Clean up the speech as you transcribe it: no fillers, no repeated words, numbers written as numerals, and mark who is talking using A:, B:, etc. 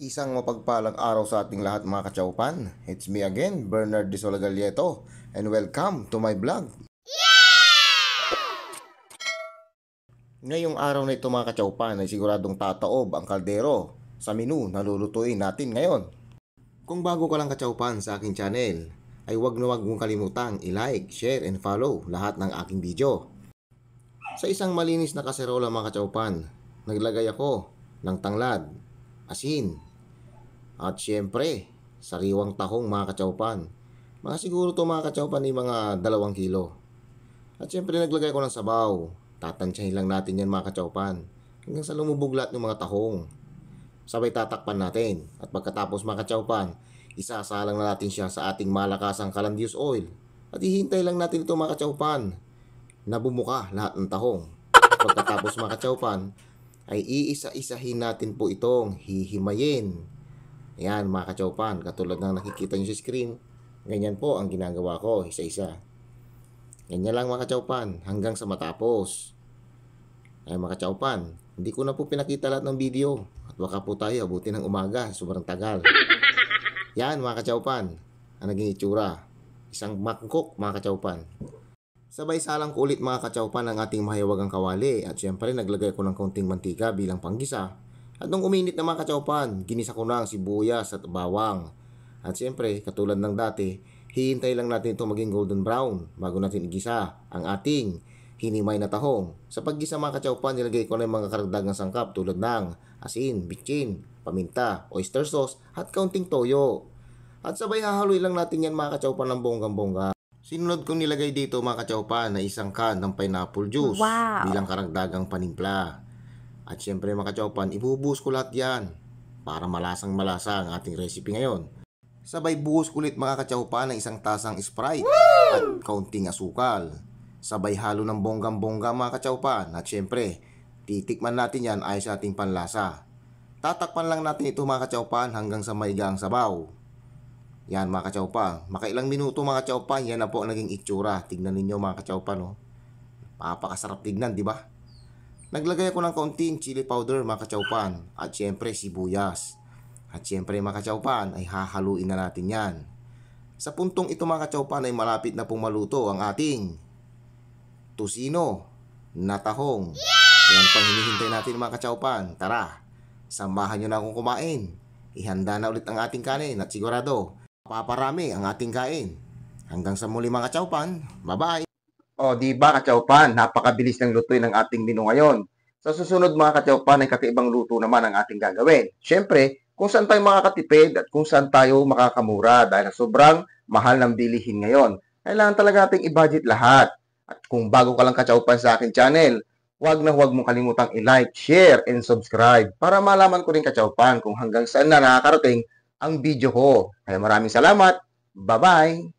A: Isang mapagpalang araw sa ating lahat mga kachaupan. It's me again, Bernard de Solagalieto, and welcome to my vlog. Ngayong araw na ito mga kachaupan ay siguradong tataob ang kaldero sa menu na lulutuin natin ngayon. Kung bago ka lang kachaupan sa aking channel, ay huwag na huwag mong kalimutang i-like, share, and follow lahat ng aking video. Sa isang malinis na kaserola mga kachaupan, naglagay ako ng tanglad, asin, at syempre, sariwang tahong mga kachaupan. Mga siguro to mga kachaupan ay mga 2 kilo. At syempre naglagay ko ng sabaw. Tatansyahin lang natin yan mga kachaupan hanggang sa lumubog lahat ng mga tahong. Sabay tatakpan natin. At pagkatapos mga kachaupan, isasalang na natin siya sa ating malakasang calandius oil. At ihintay lang natin ito mga kachaupan na bumuka lahat ng tahong. At pagkatapos mga kachaupan, ay iisa-isahin natin po itong hihimayin. Ayan mga kachaupan, katulad ng nakikita nyo sa screen, ganyan po ang ginagawa ko, isa-isa. Ganyan lang mga kachaupan, hanggang sa matapos. Ayan mga kachaupan, hindi ko na po pinakita lahat ng video. At baka po tayo abutin ng umaga, sobrang tagal. Yan mga kachaupan, ang naging itsura. Isang mangkok mga kachaupan. Sabay salang ko ulit mga kachaupan ang ating mahiwagang kawali. At syempre naglagay ko ng kaunting mantika bilang panggisa. At nung uminit na mga kachaupan, ginisa ko na ang sibuyas at bawang. At syempre, katulad ng dati, hihintay lang natin ito maging golden brown bago natin igisa ang ating hinimay na tahong. Sa paggisa mga kachaupan, nilagay ko na yung mga karagdagang sangkap tulad ng asin, bitchin, paminta, oyster sauce, at kaunting toyo. At sabay hahaluin lang natin yan mga kachaupan ng bonggang-bongga. Sinunod kong nilagay dito mga kachaupan na isang can ng pineapple juice bilang karagdagang panimpla. At syempre mga kachaupan, ibubuhos ko lahat yan para malasang malasa ang ating recipe ngayon. Sabay buhos ko ulit mga kachaupan ng isang tasang Sprite at kaunting asukal. Sabay halo ng bonggang-bongga mga kachaupan. At syempre, titikman natin yan ayon sa ating panlasa. Tatakpan lang natin ito mga kachaupan hanggang sa maiga ang sabaw. Yan mga kachaupan, makailang minuto mga kachaupan, yan na po ang naging itsura. Tignan ninyo mga kachaupan, oh. Napakasarap tignan, di ba? Naglagay ako ng kaunting chili powder mga kachaupan at syempre sibuyas. At syempre mga kachaupan ay hahaluin na natin yan. Sa puntong ito mga kachaupan ay malapit na pong maluto ang ating tusino na tahong. Yan pang hinihintay natin mga kachaupan. Tara, samahan nyo na akong kumain. Ihanda na ulit ang ating kanin at sigurado paparami ang ating kain. Hanggang sa muli mga kachaupan. Bye-bye! O, di ba kachaupan, napakabilis ng lutuin ng ating menu ngayon. Sa susunod mga kachaupan ay kakaibang luto naman ang ating gagawin. Siyempre, kung saan tayo makakatipid at kung saan tayo makakamura dahil sobrang mahal ng bilihin ngayon. Kailangan talaga nating i-budget lahat. At kung bago ka lang kachaupan sa aking channel, huwag na huwag mong kalimutang i-like, share, and subscribe para malaman ko rin kachaupan kung hanggang saan na nakakarating ang video ko. Kaya maraming salamat. Bye-bye!